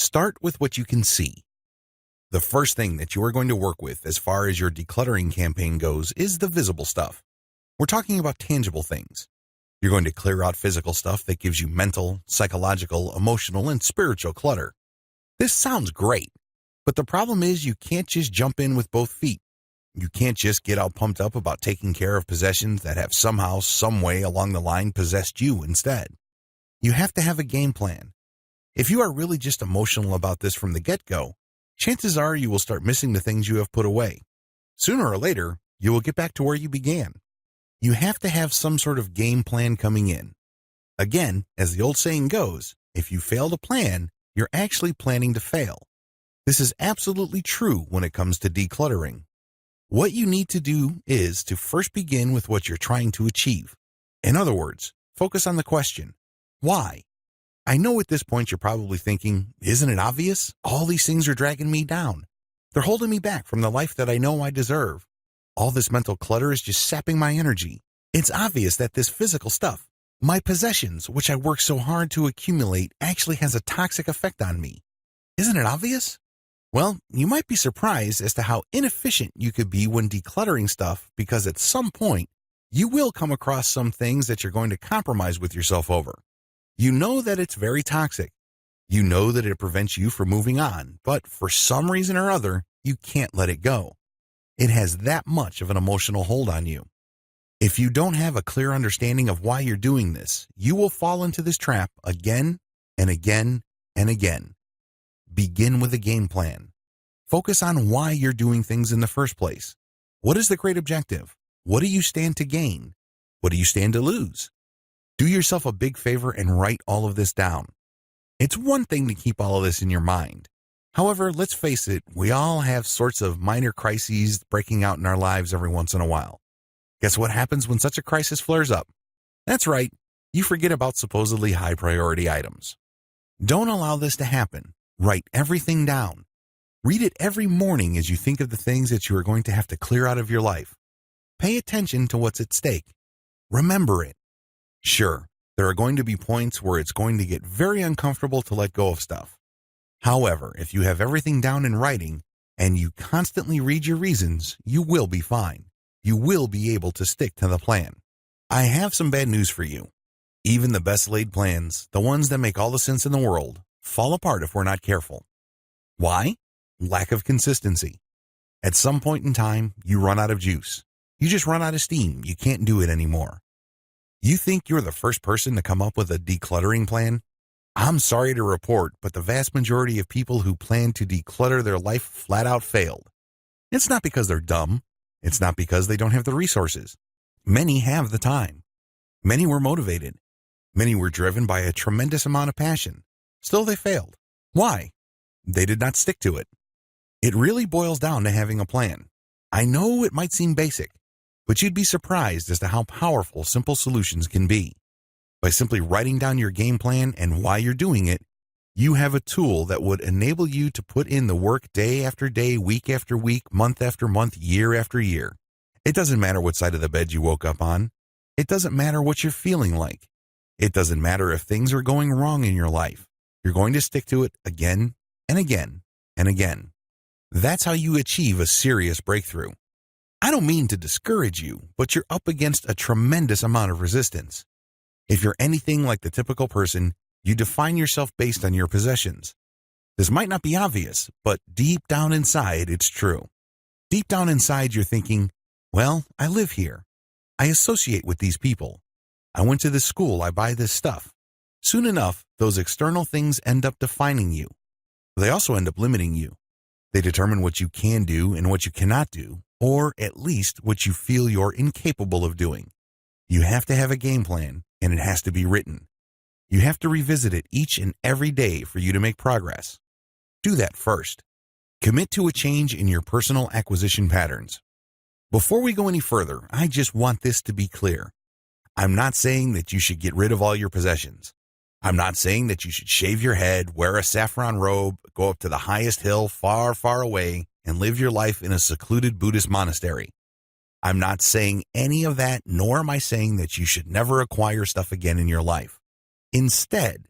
Start with what you can see. The first thing that you are going to work with as far as your decluttering campaign goes is the visible stuff. We're talking about tangible things. You're going to clear out physical stuff that gives you mental, psychological, emotional, and spiritual clutter. This sounds great, but the problem is you can't just jump in with both feet. You can't just get all pumped up about taking care of possessions that have somehow, some way along the line possessed you instead. You have to have a game plan. If you are really just emotional about this from the get-go, chances are you will start missing the things you have put away. Sooner or later, you will get back to where you began. You have to have some sort of game plan coming in. Again, as the old saying goes, if you fail to plan, you're actually planning to fail. This is absolutely true when it comes to decluttering. What you need to do is to first begin with what you're trying to achieve. In other words, focus on the question, why? I know at this point you're probably thinking, isn't it obvious? All these things are dragging me down. They're holding me back from the life that I know I deserve. All this mental clutter is just sapping my energy. It's obvious that this physical stuff, my possessions, which I work so hard to accumulate, actually has a toxic effect on me. Isn't it obvious? Well, you might be surprised as to how inefficient you could be when decluttering stuff because at some point, you will come across some things that you're going to compromise with yourself over. You know that it's very toxic. You know that it prevents you from moving on, but for some reason or other, you can't let it go. It has that much of an emotional hold on you. If you don't have a clear understanding of why you're doing this, you will fall into this trap again and again and again. Begin with a game plan. Focus on why you're doing things in the first place. What is the great objective? What do you stand to gain? What do you stand to lose? Do yourself a big favor and write all of this down. It's one thing to keep all of this in your mind. However, let's face it, we all have sorts of minor crises breaking out in our lives every once in a while. Guess what happens when such a crisis flares up? That's right, you forget about supposedly high priority items. Don't allow this to happen. Write everything down. Read it every morning as you think of the things that you are going to have to clear out of your life. Pay attention to what's at stake. Remember it. Sure, there are going to be points where it's going to get very uncomfortable to let go of stuff. However, if you have everything down in writing and you constantly read your reasons, you will be fine. You will be able to stick to the plan. I have some bad news for you. Even the best laid plans, the ones that make all the sense in the world, fall apart if we're not careful. Why? Lack of consistency. At some point in time, you run out of juice. You just run out of steam. You can't do it anymore. You think you're the first person to come up with a decluttering plan? I'm sorry to report, but the vast majority of people who plan to declutter their life flat out failed. It's not because they're dumb. It's not because they don't have the resources. Many have the time. Many were motivated. Many were driven by a tremendous amount of passion. Still, they failed. Why? They did not stick to it. It really boils down to having a plan. I know it might seem basic, but you'd be surprised as to how powerful simple solutions can be. By simply writing down your game plan and why you're doing it, you have a tool that would enable you to put in the work day after day, week after week, month after month, year after year. It doesn't matter what side of the bed you woke up on. It doesn't matter what you're feeling like. It doesn't matter if things are going wrong in your life. You're going to stick to it again and again and again. That's how you achieve a serious breakthrough. I don't mean to discourage you, but you're up against a tremendous amount of resistance. If you're anything like the typical person, you define yourself based on your possessions. This might not be obvious, but deep down inside, it's true. Deep down inside, you're thinking, well, I live here. I associate with these people. I went to this school, I buy this stuff. Soon enough, those external things end up defining you. They also end up limiting you. They determine what you can do and what you cannot do, or at least what you feel you're incapable of doing. You have to have a game plan, and it has to be written. You have to revisit it each and every day for you to make progress. Do that first. Commit to a change in your personal acquisition patterns. Before we go any further, I just want this to be clear. I'm not saying that you should get rid of all your possessions. I'm not saying that you should shave your head, wear a saffron robe, go up to the highest hill far, far away, and live your life in a secluded Buddhist monastery. I'm not saying any of that, nor am I saying that you should never acquire stuff again in your life. Instead,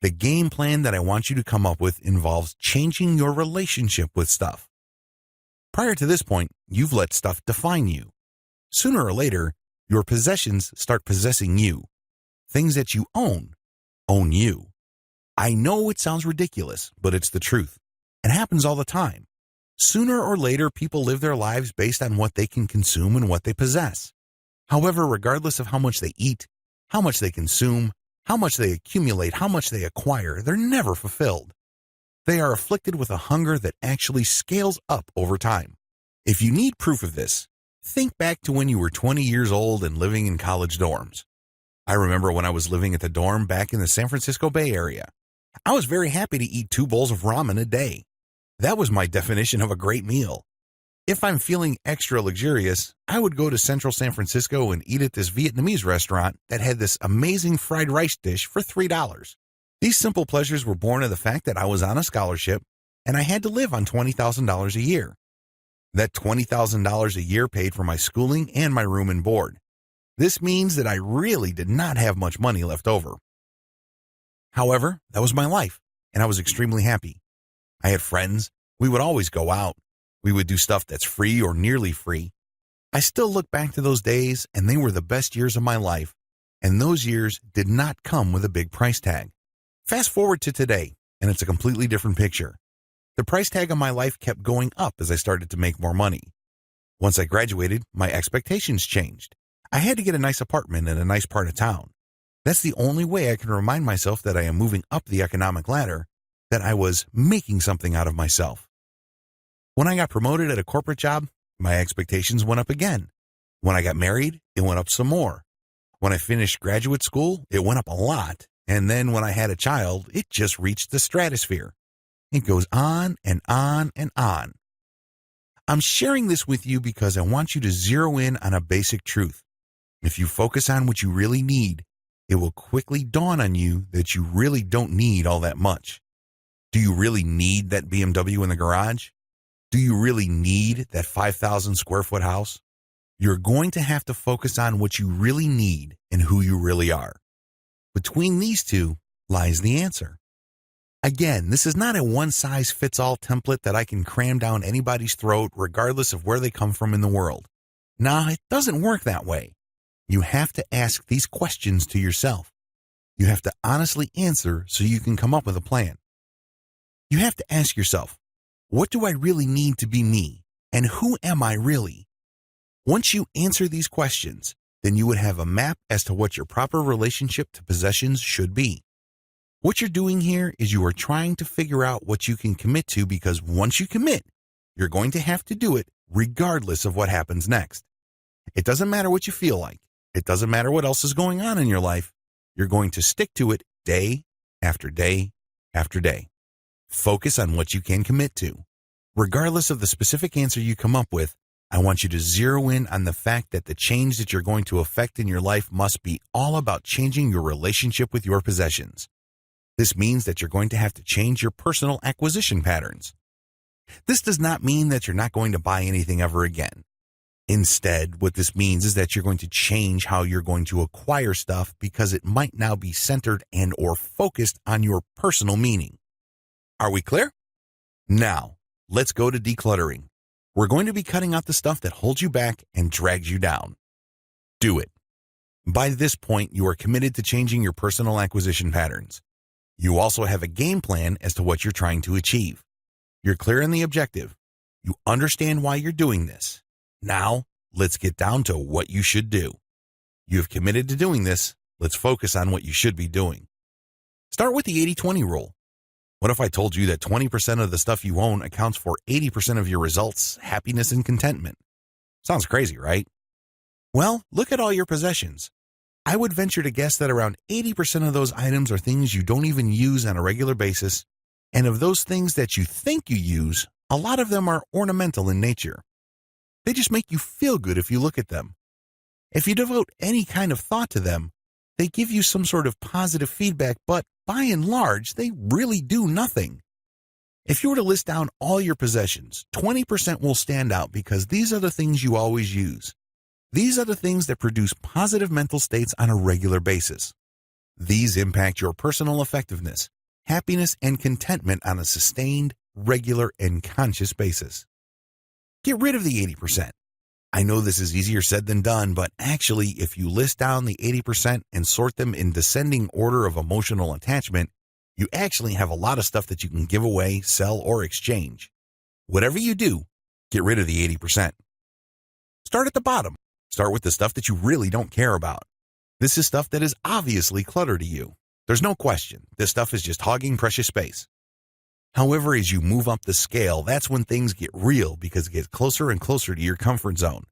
The game plan that I want you to come up with involves changing your relationship with stuff. Prior to this point, you've let stuff define you. Sooner or later, your possessions start possessing you. Things that you own you. I know it sounds ridiculous, but it's the truth. It happens all the time. Sooner or later, people live their lives based on what they can consume and what they possess. However, regardless of how much they eat, how much they consume, how much they accumulate, how much they acquire, they're never fulfilled. They are afflicted with a hunger that actually scales up over time. If you need proof of this, think back to when you were 20 years old and living in college dorms. I remember when I was living at the dorm back in the San Francisco Bay Area. I was very happy to eat 2 bowls of ramen a day. That was my definition of a great meal. If I'm feeling extra luxurious, I would go to Central San Francisco and eat at this Vietnamese restaurant that had this amazing fried rice dish for $3. These simple pleasures were born of the fact that I was on a scholarship and I had to live on $20,000 a year. That $20,000 a year paid for my schooling and my room and board. This means that I really did not have much money left over. However, that was my life, and I was extremely happy. I had friends. We would always go out. We would do stuff that's free or nearly free. I still look back to those days, and they were the best years of my life, and those years did not come with a big price tag. Fast forward to today, and it's a completely different picture. The price tag of my life kept going up as I started to make more money. Once I graduated, my expectations changed. I had to get a nice apartment in a nice part of town. That's the only way I can remind myself that I am moving up the economic ladder, that I was making something out of myself. When I got promoted at a corporate job, my expectations went up again. When I got married, it went up some more. When I finished graduate school, it went up a lot. And then when I had a child, it just reached the stratosphere. It goes on and on and on. I'm sharing this with you because I want you to zero in on a basic truth. If you focus on what you really need, it will quickly dawn on you that you really don't need all that much. Do you really need that BMW in the garage? Do you really need that 5,000 square foot house? You're going to have to focus on what you really need and who you really are. Between these two lies the answer. Again, this is not a one-size-fits-all template that I can cram down anybody's throat regardless of where they come from in the world. Now, it doesn't work that way. You have to ask these questions to yourself. You have to honestly answer so you can come up with a plan. You have to ask yourself, what do I really need to be me? And who am I really? Once you answer these questions, then you would have a map as to what your proper relationship to possessions should be. What you're doing here is you are trying to figure out what you can commit to, because once you commit, you're going to have to do it regardless of what happens next. It doesn't matter what you feel like. It doesn't matter what else is going on in your life. You're going to stick to it day after day after day. Focus on what you can commit to. Regardless of the specific answer you come up with, I want you to zero in on the fact that the change that you're going to affect in your life must be all about changing your relationship with your possessions. This means that you're going to have to change your personal acquisition patterns. This does not mean that you're not going to buy anything ever again. Instead, what this means is that you're going to change how you're going to acquire stuff, because it might now be centered and or focused on your personal meaning. Are we clear? Now, let's go to decluttering. We're going to be cutting out the stuff that holds you back and drags you down. Do it. By this point, you are committed to changing your personal acquisition patterns. You also have a game plan as to what you're trying to achieve. You're clear on the objective. You understand why you're doing this. Now, let's get down to what you should do. You have committed to doing this. Let's focus on what you should be doing. Start with the 80-20 rule. What if I told you that 20% of the stuff you own accounts for 80% of your results, happiness, and contentment? Sounds crazy, right? Well, look at all your possessions. I would venture to guess that around 80% of those items are things you don't even use on a regular basis, and of those things that you think you use, a lot of them are ornamental in nature. They just make you feel good if you look at them. If you devote any kind of thought to them, they give you some sort of positive feedback, but by and large, they really do nothing. If you were to list down all your possessions, 20% will stand out because these are the things you always use. These are the things that produce positive mental states on a regular basis. These impact your personal effectiveness, happiness, and contentment on a sustained, regular, and conscious basis. Get rid of the 80%. I know this is easier said than done, but actually, if you list down the 80% and sort them in descending order of emotional attachment, you actually have a lot of stuff that you can give away, sell, or exchange. Whatever you do, get rid of the 80%. Start at the bottom. Start with the stuff that you really don't care about. This is stuff that is obviously clutter to you. There's no question. This stuff is just hogging precious space. However, as you move up the scale, that's when things get real because it gets closer and closer to your comfort zone.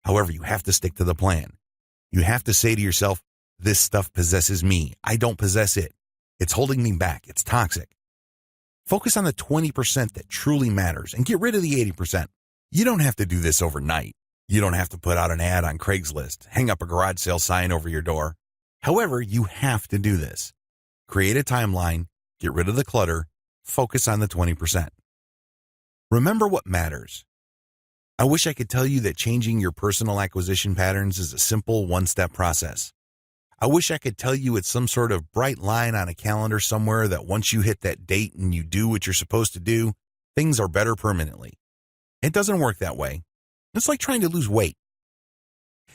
However, you have to stick to the plan. You have to say to yourself, this stuff possesses me. I don't possess it. It's holding me back. It's toxic. Focus on the 20% that truly matters and get rid of the 80%. You don't have to do this overnight. You don't have to put out an ad on Craigslist, hang up a garage sale sign over your door. However, you have to do this. Create a timeline, get rid of the clutter, focus on the 20%. Remember what matters. I wish I could tell you that changing your personal acquisition patterns is a simple one-step process. I wish I could tell you it's some sort of bright line on a calendar somewhere that once you hit that date and you do what you're supposed to do, things are better permanently. It doesn't work that way. It's like trying to lose weight.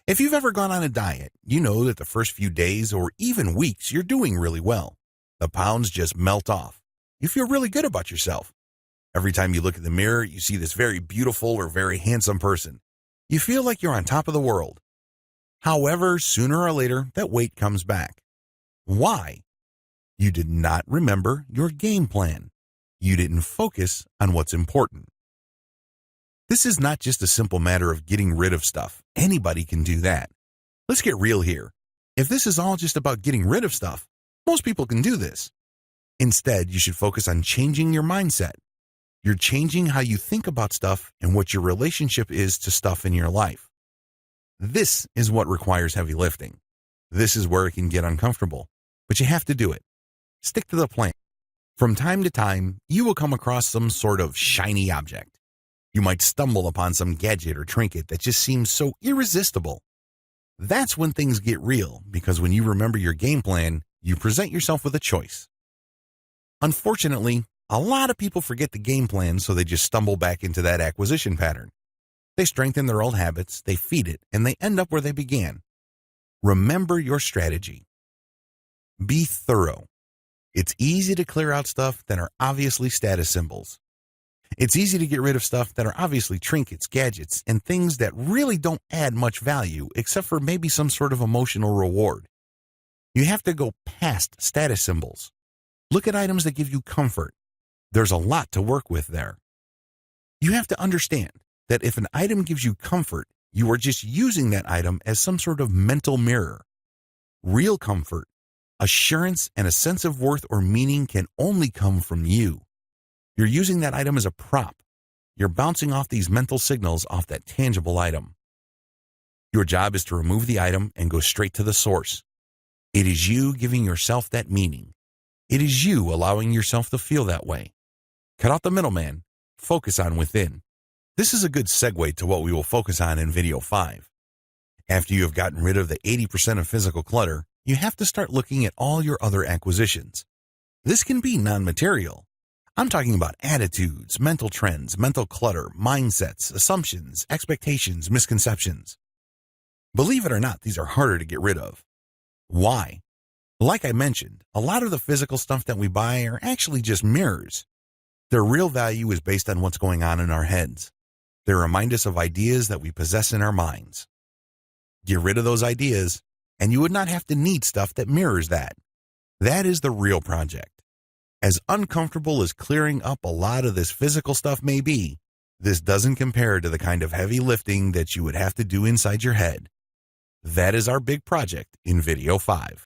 If you've ever gone on a diet, you know that the first few days or even weeks you're doing really well. The pounds just melt off. You feel really good about yourself. Every time you look in the mirror, you see this very beautiful or very handsome person. You feel like you're on top of the world. However, sooner or later, that weight comes back. Why? You did not remember your game plan. You didn't focus on what's important. This is not just a simple matter of getting rid of stuff. Anybody can do that. Let's get real here. If this is all just about getting rid of stuff, most people can do this. Instead, you should focus on changing your mindset. You're changing how you think about stuff and what your relationship is to stuff in your life. This is what requires heavy lifting. This is where it can get uncomfortable, but you have to do it. Stick to the plan. From time to time, you will come across some sort of shiny object. You might stumble upon some gadget or trinket that just seems so irresistible. That's when things get real, because when you remember your game plan, you present yourself with a choice. Unfortunately, a lot of people forget the game plan, so they just stumble back into that acquisition pattern. They strengthen their old habits, they feed it, and they end up where they began. Remember your strategy. Be thorough. It's easy to clear out stuff that are obviously status symbols. It's easy to get rid of stuff that are obviously trinkets, gadgets, and things that really don't add much value except for maybe some sort of emotional reward. You have to go past status symbols. Look at items that give you comfort. There's a lot to work with there. You have to understand that if an item gives you comfort, you are just using that item as some sort of mental mirror. Real comfort, assurance, and a sense of worth or meaning can only come from you. You're using that item as a prop. You're bouncing off these mental signals off that tangible item. Your job is to remove the item and go straight to the source. It is you giving yourself that meaning. It is you allowing yourself to feel that way. Cut out the middleman. Focus on within. This is a good segue to what we will focus on in video 5. After you have gotten rid of the 80% of physical clutter, you have to start looking at all your other acquisitions. This can be non-material. I'm talking about attitudes, mental trends, mental clutter, mindsets, assumptions, expectations, misconceptions. Believe it or not, these are harder to get rid of. Why? Like I mentioned, a lot of the physical stuff that we buy are actually just mirrors. Their real value is based on what's going on in our heads. They remind us of ideas that we possess in our minds. Get rid of those ideas, and you would not have to need stuff that mirrors that. That is the real project. As uncomfortable as clearing up a lot of this physical stuff may be, this doesn't compare to the kind of heavy lifting that you would have to do inside your head. That is our big project in video 5.